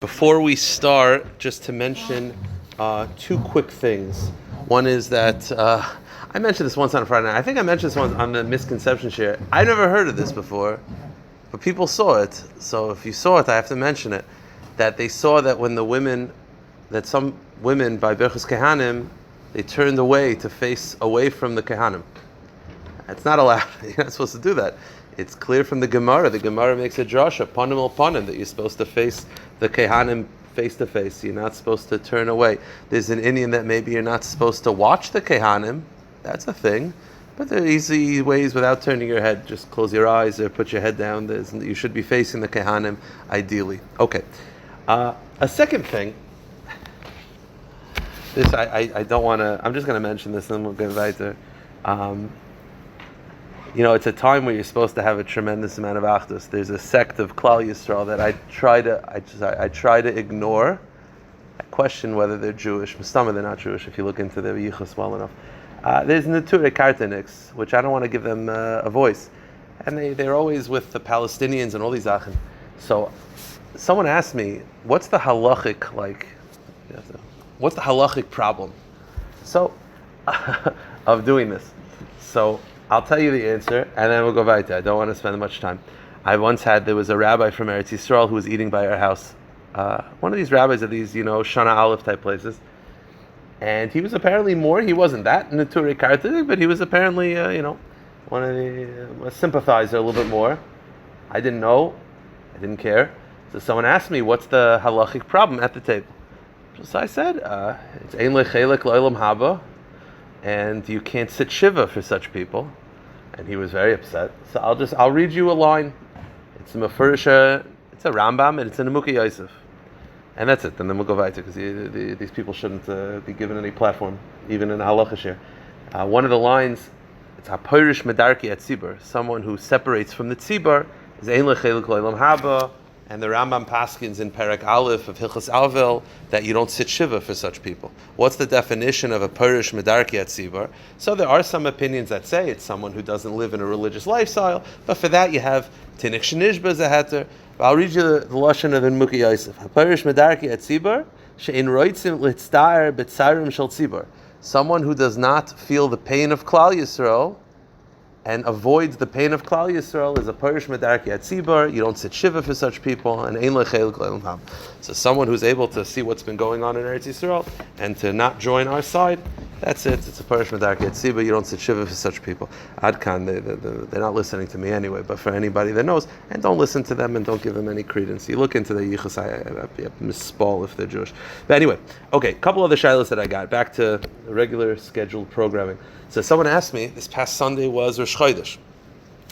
Before we start, just to mention two quick things. One is that I mentioned this once on Friday night. I think I mentioned this once on the misconception share. I never heard of this before, but people saw it. So if you saw it, I have to mention it. That they saw that when some women by Birchas Kohanim, they turned away to face away from the Kohanim. It's not allowed. You're not supposed to do that. It's clear from the Gemara. The Gemara makes a drasha, panim al panim, that you're supposed to face the Kohanim face to face. You're not supposed to turn away. There's an Indian that maybe you're not supposed to watch the Kohanim. That's a thing. But there are easy ways without turning your head. Just close your eyes or put your head down. You should be facing the Kohanim ideally. Okay. A second thing. This I don't want to. I'm just going to mention this, and then we'll get weiter. It's a time where you're supposed to have a tremendous amount of achdus. There's a sect of Klal Yisrael that I try to ignore. I question whether they're Jewish. Mustama, they're not Jewish if you look into their yichus well enough. There's Neturei Karta, which I don't want to give them a voice. And they're always with the Palestinians and all these achin. So someone asked me, what's the halachic problem of doing this? So I'll tell you the answer, and then we'll go weiter. I don't want to spend much time. There was a rabbi from Eretz Yisrael who was eating by our house. One of these rabbis of these, Shana Aleph type places. And he was apparently he wasn't that Neturei Karta, but he was apparently, a sympathizer a little bit more. I didn't know. I didn't care. So someone asked me, what's the halachic problem at the table? So I said, it's ein lechelek lo'olam haba, and you can't sit shiva for such people. And he was very upset. So I'll read you a line. It's a Mefurisha, it's a Rambam, and it's in a Mukhi Yosef. And that's it. And then we'll go weiter, because these people shouldn't be given any platform, even in Halachos here. One of the lines, it's HaPorish Medarki at Tzibur. Someone who separates from the Tzibur is Ein Lechelek Lo'olam Haba. And the Rambam paskins in Perek Aleph of Hilchos Alvel that you don't sit shiva for such people. What's the definition of a Porish Medarki at Tzibur? So there are some opinions that say it's someone who doesn't live in a religious lifestyle, but for that you have Tinik Shenishba Zaheter. I'll read you the Lashon of Mukhi Yosef. Porish Medarki at Tzibur, she'in roitzim litzdaer betzarim shel Tzibur. Someone who does not feel the pain of Klal Yisrael and avoids the pain of Klal Yisrael is a Porish Medarki at Tzibur. You don't sit shiva for such people, and ein lechelek lo'olam haba. So someone who's able to see what's been going on in Eretz Yisrael and to not join our side, that's it. It's a Porish Medarki at Tzibur. You don't sit shiva for such people. Adkan, they're not listening to me anyway, but for anybody that knows, and don't listen to them and don't give them any credence. You look into the yichus, I misspell if they're Jewish. But anyway, okay, a couple other shilas that I got. Back to the regular scheduled programming. So someone asked me, this past Sunday was Rosh Chodesh.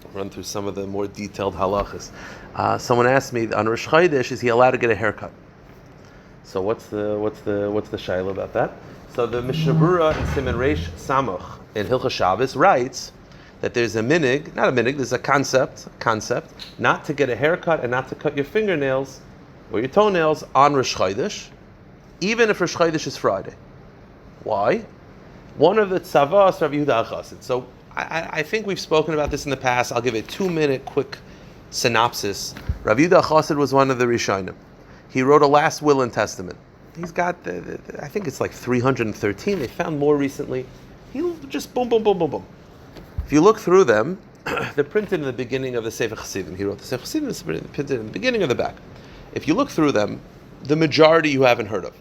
I'll run through some of the more detailed halachos. Someone asked me, on Rosh Chodesh, is he allowed to get a haircut? So what's the shaila about that? So the Mishnah Berurah in Siman Reish Samuch in Hilchos Shabbos writes that there's there's a concept, not to get a haircut and not to cut your fingernails or your toenails on Rosh Chodesh, even if Rosh Chodesh is Friday. Why? One of the tzavas Rav Yehuda Chassid. So I think we've spoken about this in the past. I'll give a 2-minute quick synopsis. Rav Yehuda Chassid was one of the Rishonim. He wrote a last will and testament. He's got I think it's like 313. They found more recently. He just boom. If you look through them, they're printed in the beginning of the Sefer Chassidim. He wrote the Sefer Chassidim, it's printed in the beginning of the back. If you look through them, the majority you haven't heard of.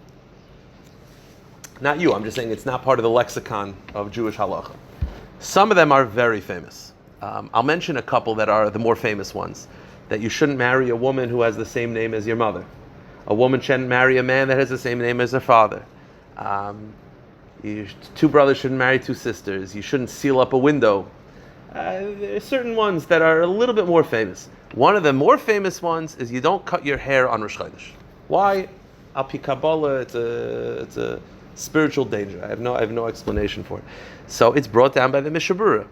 Not you, I'm just saying it's not part of the lexicon of Jewish halacha. Some of them are very famous. I'll mention a couple that are the more famous ones. That you shouldn't marry a woman who has the same name as your mother. A woman shouldn't marry a man that has the same name as their father. Two brothers shouldn't marry two sisters. You shouldn't seal up a window. There are certain ones that are a little bit more famous. One of the more famous ones is you don't cut your hair on Rosh Chodesh. Why? Al pi Kabbalah, it's a spiritual danger. I have no explanation for it. So it's brought down by the Mishnah Berurah.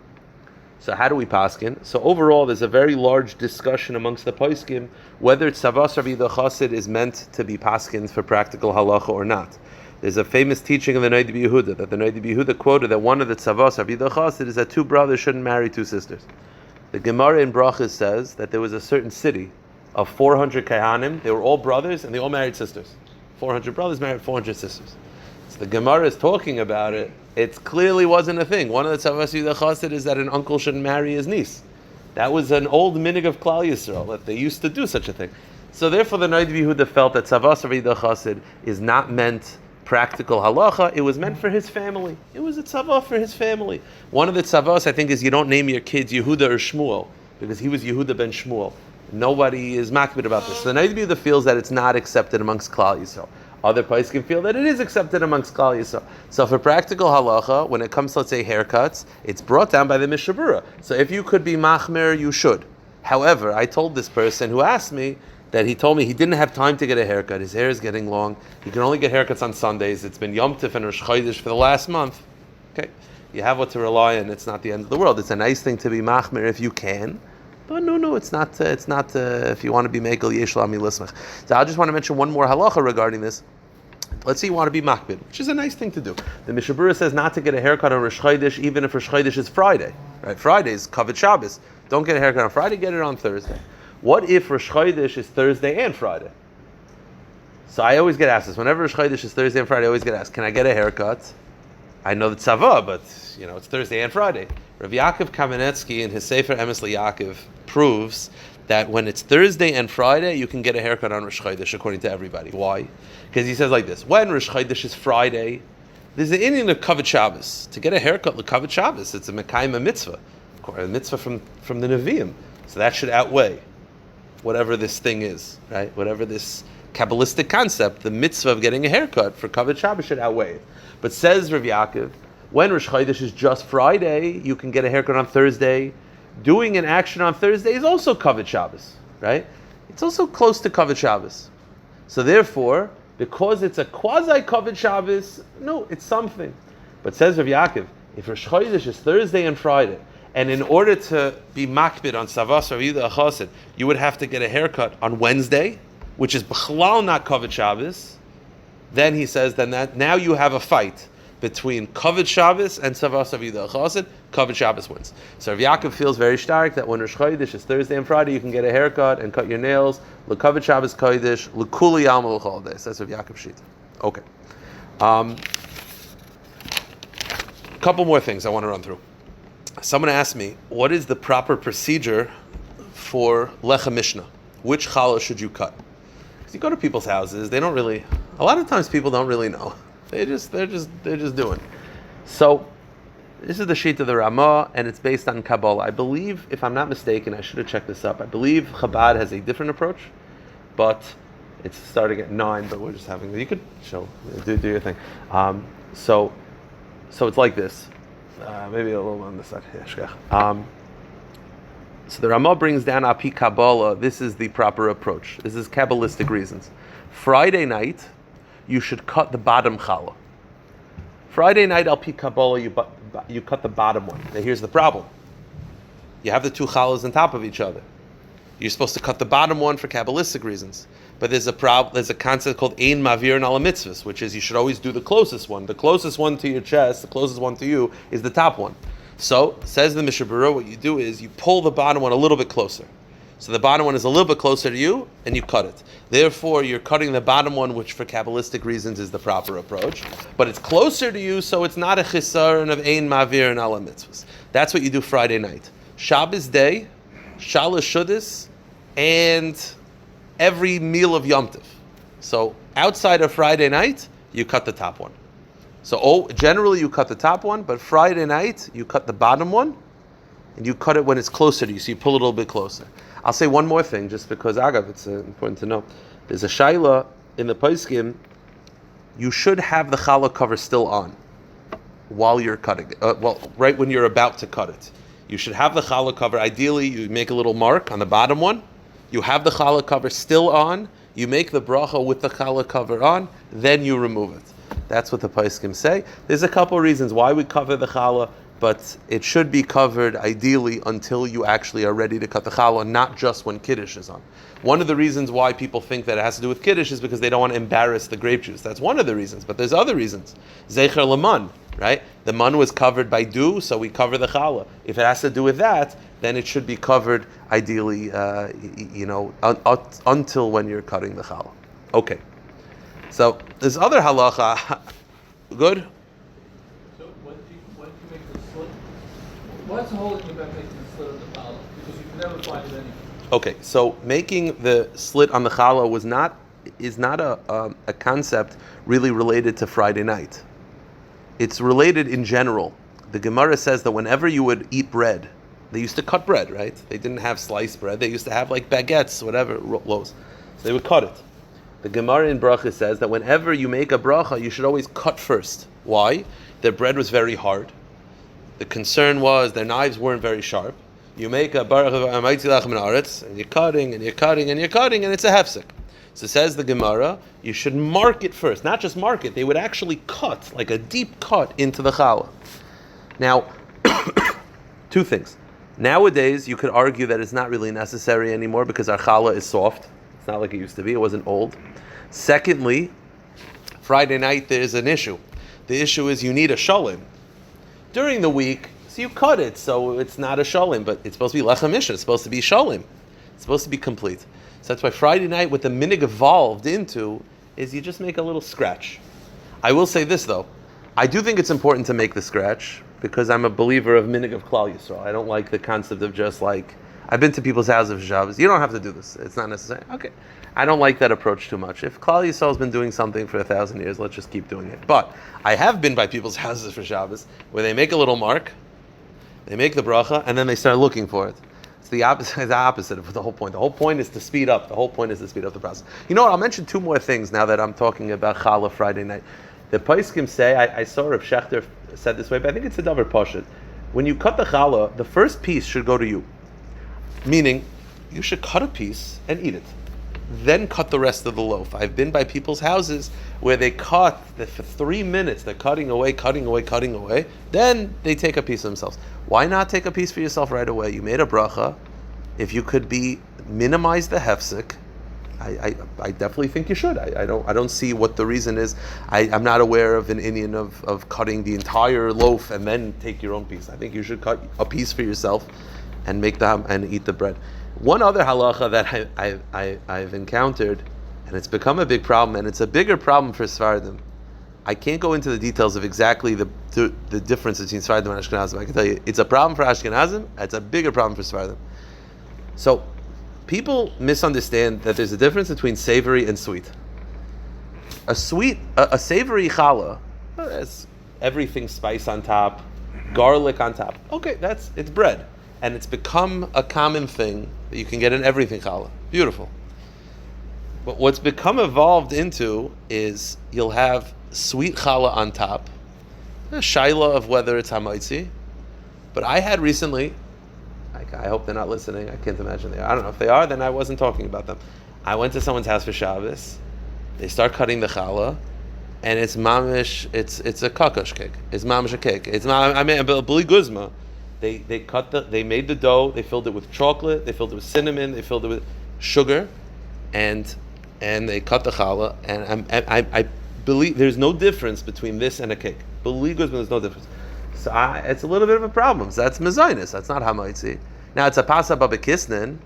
So how do we paskin? So overall, there's a very large discussion amongst the poskim whether tzavas Rav Yehuda Chassid is meant to be paskins for practical halacha or not. There's a famous teaching of the Neturei Yehuda that the Neturei Yehuda quoted that one of the tzavas Rav Yehuda Chassid is that two brothers shouldn't marry two sisters. The Gemara in Brachas says that there was a certain city of 400 Kohanim. They were all brothers, and they all married sisters. 400 brothers married 400 sisters. So the Gemara is talking about it. It clearly wasn't a thing. One of the tzavos of Chassid is that an uncle shouldn't marry his niece. That was an old minig of Klal Yisrael, that they used to do such a thing. So therefore the Noid Yehuda felt that tzavos of Chassid is not meant practical halacha, it was meant for his family. It was a tzavah for his family. One of the tzavos, I think, is you don't name your kids Yehuda or Shmuel, because he was Yehuda ben Shmuel. Nobody is makbid about this. So the Noid Yehuda feels that it's not accepted amongst Klal Yisrael. Other places can feel that it is accepted amongst Klal Yisrael. So for practical halacha, when it comes to, let's say, haircuts, it's brought down by the Mishnah Berurah. So if you could be machmer, you should. However, I told this person who asked me that he told me he didn't have time to get a haircut. His hair is getting long. He can only get haircuts on Sundays. It's been Yom Tif and Rosh Chodesh for the last month. Okay, you have what to rely on. It's not the end of the world. It's a nice thing to be machmer if you can. But no, it's not. If you want to be megal yesh lami lismach. So I just want to mention one more halacha regarding this. Let's say you want to be makbid, which is a nice thing to do. The Mishnah Berurah says not to get a haircut on Rosh Chodesh, even if Rosh Chodesh is Friday. Right? Friday is Kavod Shabbos. Don't get a haircut on Friday. Get it on Thursday. What if Rosh Chodesh is Thursday and Friday? So I always get asked this. Whenever Rosh Chodesh is Thursday and Friday, I always get asked, can I get a haircut? I know the tzavah, but it's Thursday and Friday. Rav Yaakov Kamenetsky in his Sefer Emes LeYaakov proves that when it's Thursday and Friday, you can get a haircut on Rosh Chodesh, according to everybody. Why? Because he says like this: when Rosh Chodesh is Friday, there's an Indian of Kavod Shabbos. To get a haircut with Kavod Shabbos, it's a Mekayim mitzvah, a mitzvah from the Nevi'im. So that should outweigh whatever this thing is, right? Whatever this Kabbalistic concept, the mitzvah of getting a haircut for Kavod Shabbos should outweigh it. But says Rav Yaakov, when Rosh Chodesh is just Friday, you can get a haircut on Thursday. Doing an action on Thursday is also Kavod Shabbos, right? It's also close to Kavod Shabbos. So therefore, because it's a quasi-Kavod Shabbos, no, it's something. But says Rav Yaakov, if Rosh Chodesh is Thursday and Friday, and in order to be makbid on Savas or Yida Chassid, you would have to get a haircut on Wednesday, which is b'chalal not Kavod Shabbos, then he says, that now you have a fight between Kavod Shabbos and Savas of Yida Chassid. Kavod Shabbos wins. So Rav Yaakov feels very stark that when Rosh Chodesh is Thursday and Friday, you can get a haircut and cut your nails. L'Kavod Shabbos Kodesh, l'Kuli Yom L'Chol. That's Rav Yaakov Shita. Okay. Couple more things I want to run through. Someone asked me, what is the proper procedure for Lecha Mishnah? Which chalah should you cut? Because you go to people's houses, they don't really. A lot of times people don't really know. They're just doing. So this is the sheet of the Ramah, and it's based on Kabbalah. I believe, if I'm not mistaken, I should have checked this up. I believe Chabad has a different approach, but it's starting at 9. But we're just having. You could do your thing. So it's like this. Maybe a little on this side. So the Ramah brings down Api Kabbalah. This is the proper approach. This is Kabbalistic reasons. Friday night, you should cut the bottom chalah. Friday night, Api Kabbalah, you cut the bottom one. Now here's the problem. You have the two challahs on top of each other. You're supposed to cut the bottom one for Kabbalistic reasons. But there's a concept called Ein Mavir and Ala Mitzvahs, which is you should always do the closest one. The closest one to your chest, the closest one to you, is the top one. So, says the Mishnah Berurah, what you do is you pull the bottom one a little bit closer. So the bottom one is a little bit closer to you, and you cut it. Therefore, you're cutting the bottom one, which for Kabbalistic reasons is the proper approach. But it's closer to you, so it's not a chisaron of Ein Mavir and Ala Mitzvahs. That's what you do Friday night. Shabbos day, Shalah Shuddis, and every meal of Yom Tov. So outside of Friday night, you cut the top one. So generally you cut the top one, but Friday night you cut the bottom one, and you cut it when it's closer to you, so you pull it a little bit closer. I'll say one more thing, just because Agav, it's important to know. There's a shaila in the Poskim, you should have the chalah cover still on while you're cutting it. Right when you're about to cut it. You should have the chalah cover. Ideally, you make a little mark on the bottom one. You have the chalah cover still on. You make the bracha with the chalah cover on. Then you remove it. That's what the Poskim say. There's a couple of reasons why we cover the chalah, but it should be covered ideally until you actually are ready to cut the chalah, not just when Kiddush is on. One of the reasons why people think that it has to do with Kiddush is because they don't want to embarrass the grape juice. That's one of the reasons, but there's other reasons. Zecher Laman. right? The man was covered by dew, so we cover the challah. If it has to do with that, then it should be covered ideally, until when you're cutting the challah. Okay. So this other halacha, good. So when you make the slit, what's the whole thing about making the slit on the challah? Because you can never find it anywhere. Okay, so making the slit on the challah is not a concept really related to Friday night. It's related in general. The Gemara says that whenever you would eat bread, they used to cut bread, right? They didn't have sliced bread. They used to have like baguettes, whatever, loaves. So they would cut it. The Gemara in Bracha says that whenever you make a bracha, you should always cut first. Why? Their bread was very hard. The concern was their knives weren't very sharp. You make a bracha, and you're cutting, and you're cutting, and you're cutting, and it's a hefsek. So says the Gemara, you should mark it first. Not just mark it, they would actually cut, like a deep cut into the challah. Now, two things. Nowadays, you could argue that it's not really necessary anymore because our challah is soft. It's not like it used to be. It wasn't old. Secondly, Friday night, there's an issue. The issue is you need a shalim. During the week, so you cut it, so it's not a shalim, but it's supposed to be lechem mishnah. It's supposed to be shalim. It's supposed to be complete. So that's why Friday night, what the minig evolved into, is you just make a little scratch. I will say this, though. I do think it's important to make the scratch, because I'm a believer of minig of Klal Yisrael. I don't like the concept of just like, I've been to people's houses for Shabbos. You don't have to do this. It's not necessary. Okay. I don't like that approach too much. If Klal Yisrael has been doing something for 1,000 years, let's just keep doing it. But I have been by people's houses for Shabbos, where they make a little mark, they make the bracha, and then they start looking for it. It's the opposite of the whole point. The whole point is to speed up. The whole point is to speed up the process. You know what? I'll mention two more things now that I'm talking about challah Friday night. The Paiskim say, I saw Rav Shechter said this way, but I think it's a davar pashut. When you cut the challah, the first piece should go to you. Meaning, you should cut a piece and eat it. Then cut the rest of the loaf. I've been by people's houses where they cut for 3 minutes. They're cutting away. Then they take a piece of themselves. Why not take a piece for yourself right away? You made a bracha. If you could minimize the hefsek, I definitely think you should. I don't see what the reason is. I'm not aware of an Indian of cutting the entire loaf and then take your own piece. I think you should cut a piece for yourself and make and eat the bread. One other halacha that I've encountered, and it's become a big problem, and it's a bigger problem for Sephardim. I can't go into the details of exactly the difference between Sephardim and Ashkenazim. I can tell you, it's a problem for Ashkenazim, it's a bigger problem for Sephardim. So, people misunderstand that there's a difference between savory and sweet. A savory challah, has everything spice on top, garlic on top. Okay, it's bread. And it's become a common thing that you can get in everything challah. Beautiful. But what's become evolved into is you'll have sweet challah on top, a shilah of whether it's hamaitzi. But I had recently, I hope they're not listening, I can't imagine they are. I don't know if they are, then I wasn't talking about them. I went to someone's house for Shabbos, they start cutting the challah, and it's mamish, it's a kakash cake. It's mamish a cake. It's bli guzma. They made the dough, they filled it with chocolate, they filled it with cinnamon, they filled it with sugar, and they cut the challah, and I believe there's no difference between this and a cake. Believe me, there's no difference. So it's a little bit of a problem. So that's mezainis, that's not hamaitzi. Now it's a pasa babakisnin,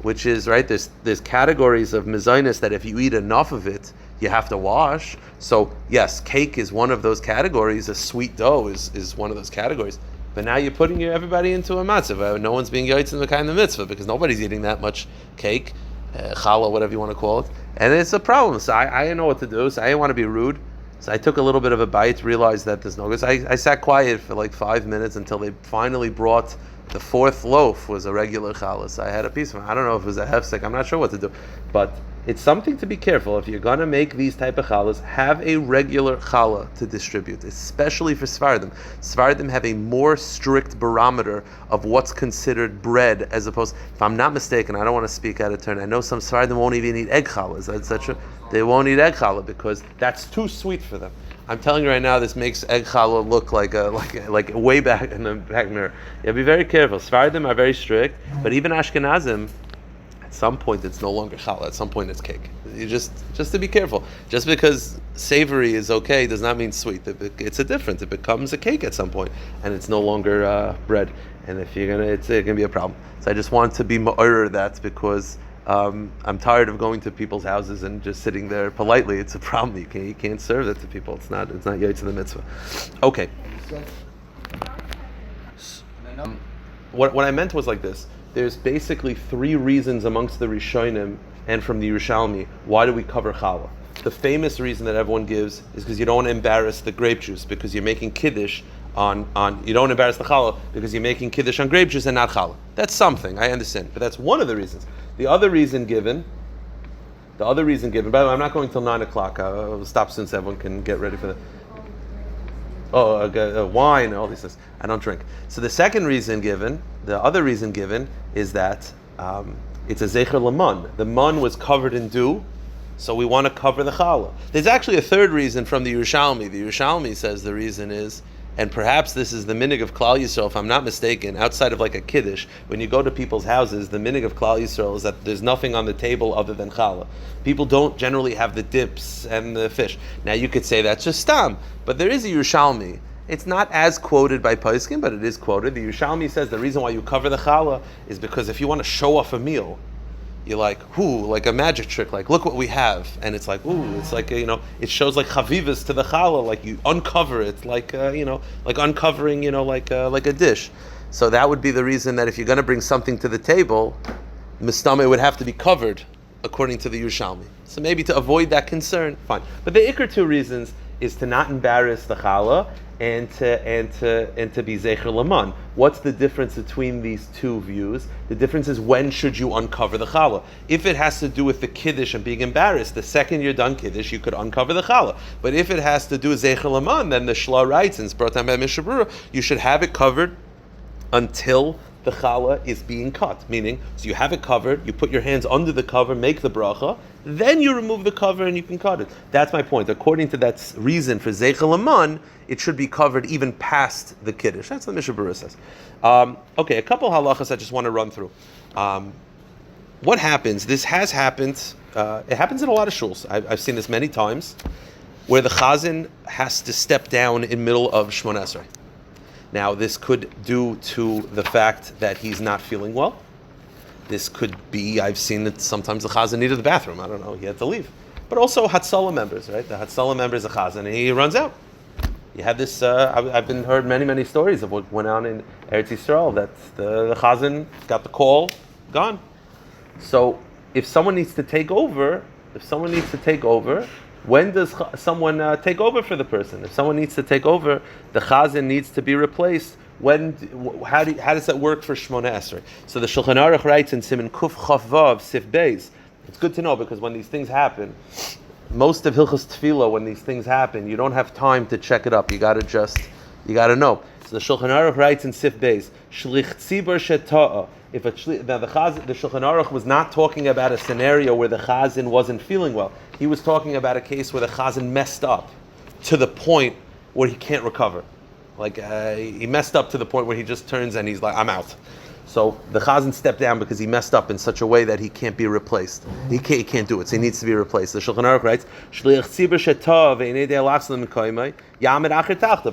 which is, right, there's categories of mezainis that if you eat enough of it, you have to wash. So yes, cake is one of those categories, a sweet dough is one of those categories. But now you're putting everybody into a matzav. No one's being yoitz in the kind of mitzvah because nobody's eating that much cake, challah, whatever you want to call it. And it's a problem. So I didn't know what to do. So I didn't want to be rude. So I took a little bit of a bite, realized that there's no good. So I sat quiet for like 5 minutes until they finally brought the fourth loaf was a regular challah. So I had a piece of it. I don't know if it was a hefsek. I'm not sure what to do. But it's something to be careful. If you're going to make these type of challahs, have a regular challah to distribute, especially for Sephardim. Sephardim have a more strict barometer of what's considered bread as opposed, if I'm not mistaken, I don't want to speak out of turn, I know some Sephardim won't even eat egg challahs, etc. They won't eat egg challah because that's too sweet for them. I'm telling you right now, this makes egg challah look like way back in the back mirror. Yeah, be very careful. Sephardim are very strict, but even Ashkenazim, at some point it's no longer challah. At some point it's cake. You just to be careful. Just because savory is okay does not mean sweet. It's a difference. It becomes a cake at some point, and it's no longer bread. And if you're gonna, it's gonna be a problem. So I just want to be ma'orer that because I'm tired of going to people's houses and just sitting there politely. It's a problem. You can't serve that to people. It's not yotze the mitzvah. Okay. What I meant was like this. There's basically 3 reasons amongst the Rishonim and from the Yerushalmi why do we cover challah. The famous reason that everyone gives is because you don't want to embarrass the grape juice, because you're making kiddush on you don't embarrass the challah because you're making kiddush on grape juice and not challah. That's something, I understand, but that's one of the reasons. The other reason given, by the way, I'm not going till 9 o'clock. I'll stop soon so everyone can get ready for wine, all these things. I don't drink. So the other reason given is that it's a zecher laman. The man was covered in dew, so we want to cover the challah. There's actually a third reason from the Yerushalmi. The Yerushalmi says the reason is, and perhaps this is the minig of Klal Yisrael, if I'm not mistaken, outside of like a kiddush, when you go to people's houses, the minig of Klal Yisrael is that there's nothing on the table other than challah. People don't generally have the dips and the fish. Now you could say that's just stam, but there is a Yerushalmi. It's not as quoted by Poskim, but it is quoted. The Yerushalmi says the reason why you cover the challah is because if you want to show off a meal, you're like, like a magic trick, like look what we have, and it's like, it's like it shows like chavivas to the challah, like you uncover it, like like uncovering, like a dish. So that would be the reason that if you're going to bring something to the table, mistama would have to be covered, according to the Yerushalmi. So maybe to avoid that concern, fine. But the ikar 2 reasons is to not embarrass the challah and to be zecher laman. What's the difference between these 2 views? The difference is when should you uncover the challah. If it has to do with the kiddush and being embarrassed, the second you're done kiddush, you could uncover the challah. But if it has to do with zecher laman, then the shla writes, and it's brought down by Mashiv Haruach Umorid, you should have it covered until the challah is being cut. Meaning, so you have it covered, you put your hands under the cover, make the bracha, then you remove the cover and you can cut it. That's my point. According to that reason for zecher laman, it should be covered even past the kiddush. That's what Mashiv Haruach says. Okay, a couple halachos I just want to run through. What happens? This has happened. It happens in a lot of shuls. I've seen this many times, where the chazzan has to step down in middle of Shmoneh Esrei. Now, this could due to the fact that he's not feeling well. This could be, I've seen that sometimes the chazzan needed the bathroom. I don't know, he had to leave. But also Hatzalah members, right? The Hatzalah member is a chazzan, and he runs out. You had this, I've been heard many stories of what went on in Eretz Yisrael, that the chazzan got the call, gone. So, if someone needs to take over, when does someone take over for the person? If someone needs to take over, the chazzan needs to be replaced. How does that work for Shmoneh Esrei? So the Shulchan Aruch writes in Siman Kuf Chaf Vav Sif Beis. It's good to know because when these things happen, most of Hilchos Tefillah, when these things happen, you don't have time to check it up. You got to know. So the Shulchan Aruch writes in Sif Beis, Shlich Tzibur Sheta'a. Now the Shulchan Aruch was not talking about a scenario where the chazan wasn't feeling well. He was talking about a case where the chazan messed up to the point where he can't recover. Like he messed up to the point where he just turns and he's like, I'm out. So the chazan stepped down because he messed up in such a way that he can't be replaced. He can't do it, so he needs to be replaced. The Shulchan Aruch writes,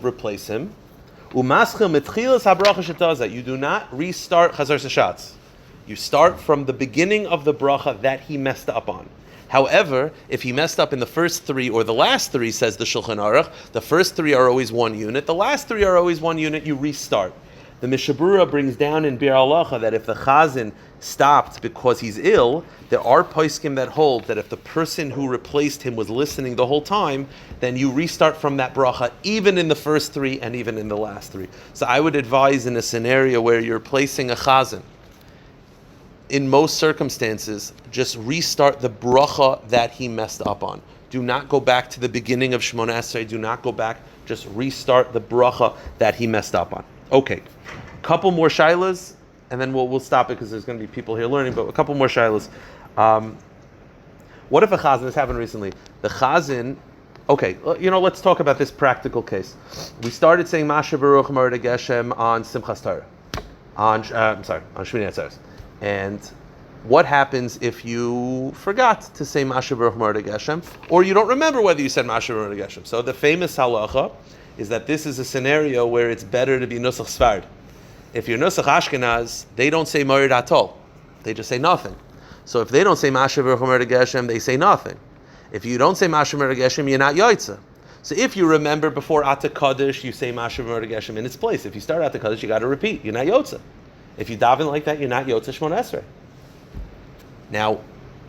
replace him. You do not restart Chazaras Hashatz. You start from the beginning of the bracha that he messed up on. However, if he messed up in the first 3 or the last 3, says the Shulchan Aruch, the first 3 are always 1 unit, the last 3 are always 1 unit, you restart. The Mishnah Berurah brings down in Bir Halacha that if the chazan stopped because he's ill, there are poskim that hold that if the person who replaced him was listening the whole time, then you restart from that bracha, even in the first 3 and even in the last 3. So I would advise in a scenario where you're replacing a chazan, in most circumstances, just restart the bracha that he messed up on. Do not go back to the beginning of Shmoneh Esrei. Do not go back. Just restart the bracha that he messed up on. Okay, couple more shilas, and then we'll stop it because there's going to be people here learning. But a couple more shilas. What if a chazan? This happened recently. The chazan. Okay, let's talk about this practical case. We started saying Mashiv Haruach Umorid Hageshem on Simchas Torah, on Shmini Atzeres, and what happens if you forgot to say Mashiv Haruach Umorid Hageshem, or you don't remember whether you said Mashiv Haruach Hageshem? So the famous halacha is that this is a scenario where it's better to be Nusach Sfard. If you're Nusach Ashkenaz, they don't say Morid Atol. They just say nothing. So if they don't say Mashiv Haruach Umorid Hageshem, they say nothing. If you don't say Mashiv Haruach Hageshem, you're not Yoitza. So if you remember before Ata Kaddish, you say Mashiv Haruach Hageshem in its place. If you start Ata Kaddish, you got to repeat. You're not Yotza. If you daven like that, you're not Yotza Shmona Esrei. Now,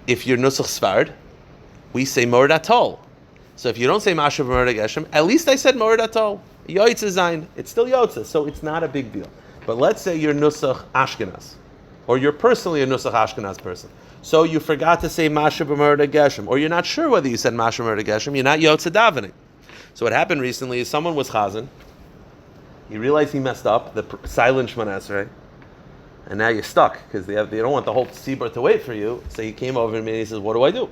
if you're Nusach Sfard, we say Morid Atol. So if you don't say Mashiv Haruach Hageshem, at least I said Morid Atol. Yotza Zayin. It's still Yotza, so it's not a big deal. But let's say you're Nusach Ashkenaz, or you're personally a Nusach Ashkenaz person. So you forgot to say Mashiv Haruach Hageshem, or you're not sure whether you said Mashiv Haruach Hageshem, you're not Yotza davening. So what happened recently is someone was chazzan, he realized he messed up, the silent Shemona Esrei, and now you're stuck, because they don't want the whole tzibur to wait for you, so he came over to me and he says, what do I do?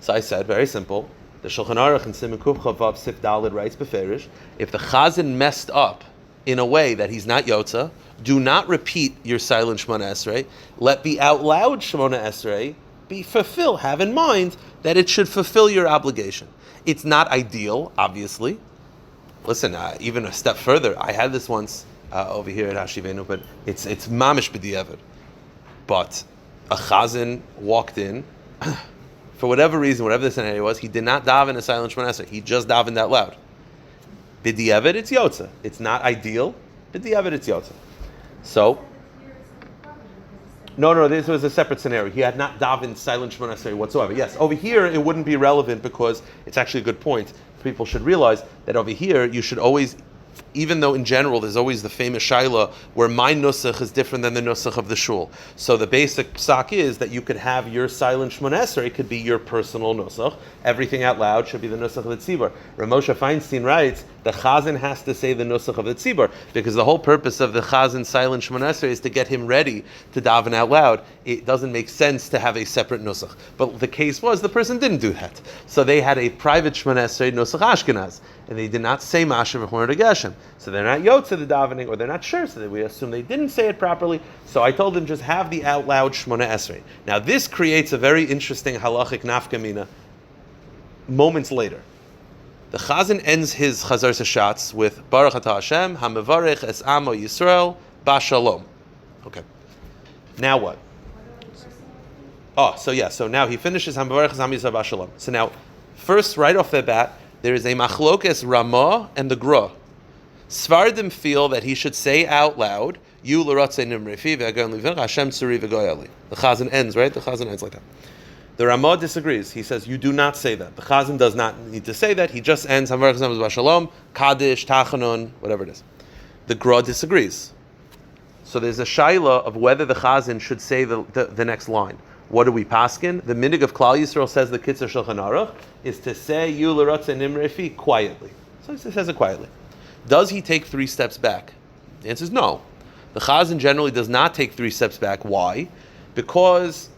So I said, very simple, the Shulchan Aruch in Siman Kuf Chavav Sif Daled writes beferish, if the chazan messed up in a way that he's not Yotza, do not repeat your silent Shemona Esrei, let the out loud Shemona Esrei have in mind that it should fulfill your obligation. It's not ideal, obviously. Listen, even a step further, I had this once over here at Hashivenu, but it's mamish b'diavad. But a chazan walked in, for whatever reason, whatever the scenario was, he did not daven a silent Shemona Esrei. He just davened out loud. B'diavad, it's yotza. It's not ideal. B'diavad, it's yotza. So, no, this was a separate scenario. He had not davened silent Shemona Esrei whatsoever. Yes, over here it wouldn't be relevant because it's actually a good point. People should realize that over here you should always, even though in general there's always the famous shiur where my nusach is different than the nusach of the shul. So the basic psak is that you could have your silent Shemona Esrei, it could be your personal nusach. Everything out loud should be the nusach of the tzibur. Ramosha Feinstein writes, the chazan has to say the nusach of the tzibur, because the whole purpose of the chazan silent Shemona Esrei is to get him ready to daven out loud. It doesn't make sense to have a separate nusach. But the case was the person didn't do that. So they had a private Shemona Esrei nusach Ashkenaz, and they did not say Mashiv Haruach Hageshem. So they're not yotze the davening, or they're not sure, so we assume they didn't say it properly. So I told them just have the out loud Shemona Esrei. Now this creates a very interesting halachic nafkamina moments later. The chazan ends his Chazaras Hashatz with Baruch Atah Hashem HaMevarech Es Amo Yisrael Bashalom. Okay. Now what? So now he finishes HaMevarech Es Amo Yisrael Bashalom. So now, first, right off the bat, there is a machlokes Ramah and the Gra. Svardim feel that he should say out loud, "You l'ratzei nimrefi v'agon livin Hashem tzuri v'goyali." The chazan ends, right? The chazan ends like that. The Ramah disagrees. He says, you do not say that. The chazan does not need to say that. He just ends, Hamarach Zam Bashalom, Kaddish, Tachanun, whatever it is. The Gra disagrees. So there's a shaila of whether the chazan should say the next line. What do we paskin? The minig of Klal Yisrael, says the Kitzur Shulchan Aruch, is to say, you l'ratzei nimrefi, quietly. So he says it quietly. Does he take 3 steps back? The answer is no. The chazan generally does not take 3 steps back. Why? Because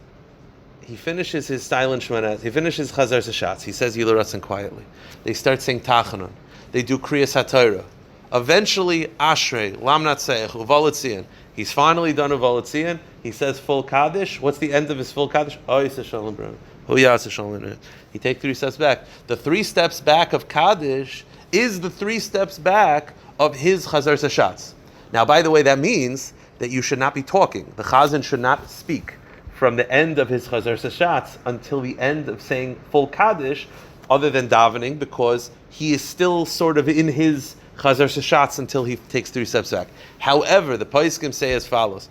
he finishes his silent Shemona, he finishes Chazaras Hashatz, he says Yilur Ratzon quietly. They start saying Tachanun. They do Kriyas HaTorah. Eventually, Ashrei, Lam Natseich, Uvalatzian. He's finally done Uvalatzian. He says full Kaddish. What's the end of his full Kaddish? Oh, he says Shalom Bro. He takes 3 steps back. The 3 steps back of Kaddish is the 3 steps back of his Chazaras Hashatz. Now, by the way, that means that you should not be talking. The Chazan should not speak from the end of his Chazaras Hashatz until the end of saying full Kaddish, other than davening, because he is still sort of in his Chazaras Hashatz until he takes 3 steps back. However, the Poskim say as follows: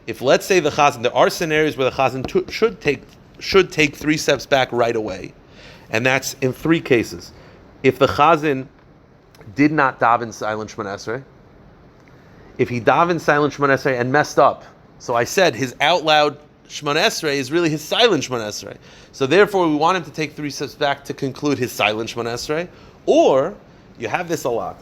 if, let's say, the Chazan, there are scenarios where the Chazan should take 3 steps back right away, and that's in 3 cases. If the Chazan did not daven silent Shemona Esrei, if he davened silent Shemona Esrei and messed up, so I said his out loud Shemona Esrei is really his silent Shemona Esrei. So therefore, we want him to take 3 steps back to conclude his silent Shemona Esrei. Or you have this a lot,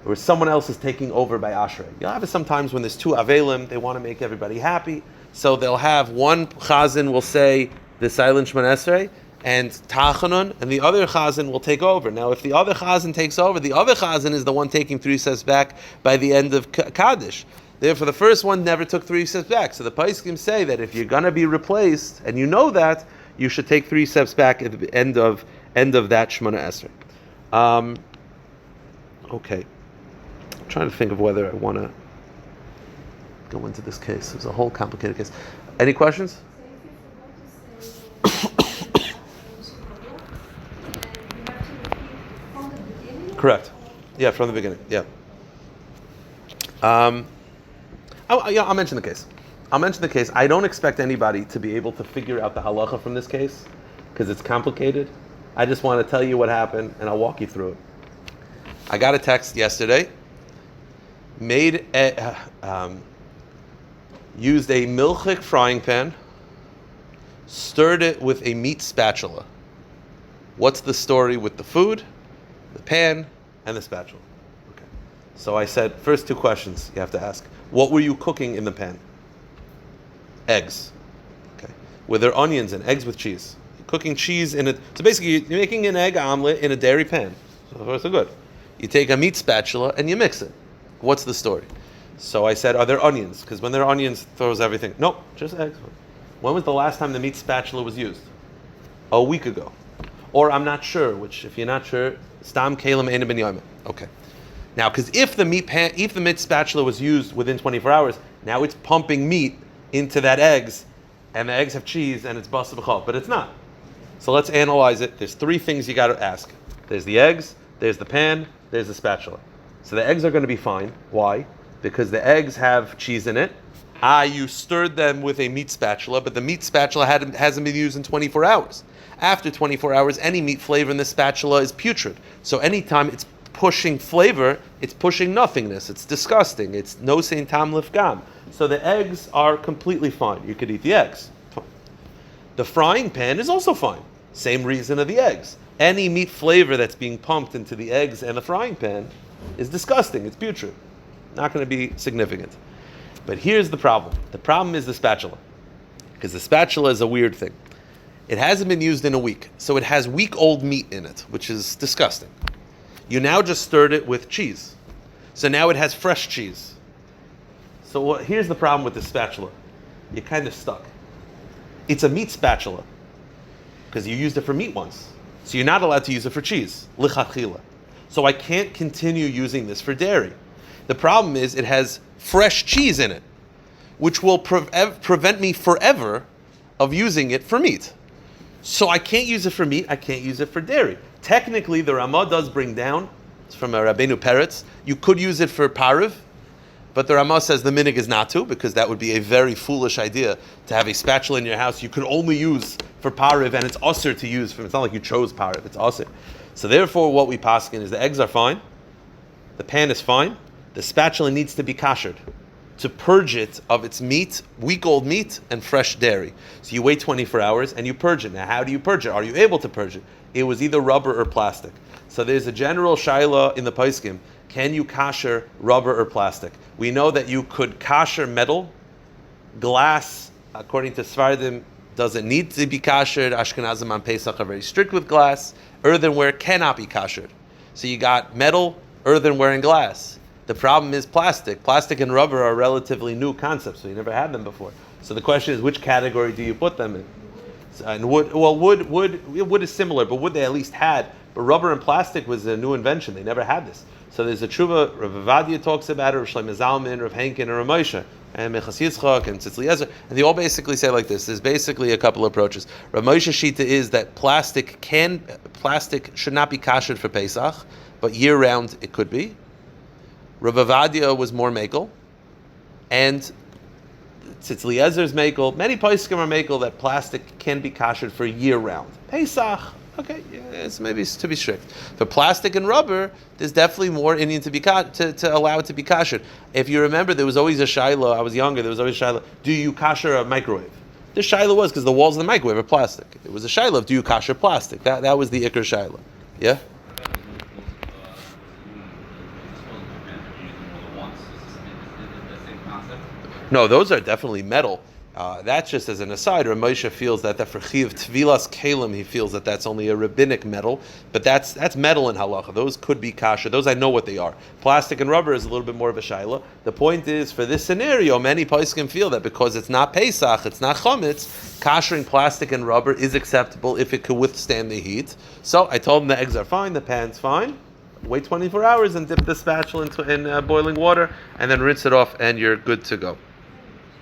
where someone else is taking over by Ashrei. You'll have it sometimes when there's 2 avelim, they want to make everybody happy, so they'll have one chazan will say the silent Shemona Esrei and Tachanun, and the other chazan will take over. Now, if the other chazan takes over, the other chazan is the one taking 3 steps back by the end of Kaddish. Therefore, the first one never took 3 steps back. So the Paiskim say that if you're going to be replaced, and you know that, you should take 3 steps back at the end of that Shemona Esrei. Okay. I'm trying to think of whether I want to go into this case. It's a whole complicated case. Any questions? Correct. Yeah, from the beginning. Yeah. I'll mention the case. I don't expect anybody to be able to figure out the halacha from this case because it's complicated. I just want to tell you what happened and I'll walk you through it. I got a text yesterday. Used a milchik frying pan, stirred it with a meat spatula. What's the story with the food, the pan, and the spatula? Okay. So I said, first 2 questions you have to ask. What were you cooking in the pan? Eggs. Okay. Were there onions and eggs with cheese? You're cooking cheese in it. So basically, you're making an egg omelet in a dairy pan. So good. You take a meat spatula and you mix it. What's the story? So I said, are there onions? Because when there are onions, throws everything. Nope, just eggs. When was the last time the meat spatula was used? A week ago. Or I'm not sure, which if you're not sure, stam kalim ein ben yomim. Okay. Now, because if the meat spatula was used within 24 hours, now it's pumping meat into that eggs, and the eggs have cheese, and it's basa b'chol. But it's not. So let's analyze it. There's 3 things you got to ask. There's the eggs, there's the pan, there's the spatula. So the eggs are going to be fine. Why? Because the eggs have cheese in it. You stirred them with a meat spatula, but the meat spatula hasn't been used in 24 hours. After 24 hours, any meat flavor in the spatula is putrid. So anytime it's pushing flavor, it's pushing nothingness. It's disgusting. It's no sein tam lifgam. So the eggs are completely fine. You could eat the eggs. Fine. The frying pan is also fine. Same reason of the eggs. Any meat flavor that's being pumped into the eggs and the frying pan is disgusting. It's putrid. Not going to be significant. But here's the problem. The problem is the spatula. Because the spatula is a weird thing. It hasn't been used in a week. So it has week-old meat in it, which is disgusting. You now just stirred it with cheese. So now it has fresh cheese. So here's the problem with the spatula. You're kind of stuck. It's a meat spatula. Because you used it for meat once. So you're not allowed to use it for cheese. Lichatchila. So I can't continue using this for dairy. The problem is it has fresh cheese in it, which will prevent me forever of using it for meat. So I can't use it for meat, I can't use it for dairy. Technically, the Ramah does bring down, it's from Rabbeinu Peretz, you could use it for pariv, but the Ramah says the minig is not to, because that would be a very foolish idea to have a spatula in your house you could only use for pariv, and it's usher to use, it's not like you chose pariv, it's usher. So therefore, what we paskin is the eggs are fine, the pan is fine, the spatula needs to be kashered to purge it of its meat, week-old meat, and fresh dairy. So you wait 24 hours and you purge it. Now, how do you purge it? Are you able to purge it? It was either rubber or plastic. So there's a general shaila in the Paiskim. Can you kasher rubber or plastic? We know that you could kasher metal, glass, according to Svardim, doesn't need to be kashered. Ashkenazim on Pesach are very strict with glass. Earthenware cannot be kashered. So you got metal, earthenware, and glass. The problem is plastic. Plastic and rubber are relatively new concepts, so you never had them before. So the question is, which category do you put them in? So, and wood is similar, but wood they at least had. But rubber and plastic was a new invention. They never had this. So there's a tshuva, Rav Avadia talks about it, Rav Shlomo Zalman, Rav Henkin, and Rav Moshe, and Mechas Yitzchak, and Tzitz Eliezer, and they all basically say like this. There's basically a couple of approaches. Rav Moshe's shita is that plastic should not be kashered for Pesach, but year-round it could be. Rav Avadia was more makel, and Tzitz Eliezer's makel. Many poskim are makel that plastic can be kashered for year-round. Pesach, okay, it's maybe to be strict. For plastic and rubber, there's definitely more Indian to allow it to be kashered. If you remember, there was always a shiloh. I was younger. There was always a shiloh. Do you kasher a microwave? The shiloh was because the walls of the microwave are plastic. It was a shiloh of do you kasher plastic? That was the ikar shiloh. Yeah. No, those are definitely metal. That's just as an aside. Rav Moshe feels that for chiv tvilas kalim, he feels that that's only a rabbinic metal, but that's metal in halacha. Those could be kasher. Those I know what they are. Plastic and rubber is a little bit more of a shaila. The point is, for this scenario, many poskim feel that because it's not Pesach, it's not chametz, kashering plastic and rubber is acceptable if it could withstand the heat. So I told him the eggs are fine, the pan's fine. Wait 24 hours and dip the spatula in boiling water, and then rinse it off, and you're good to go.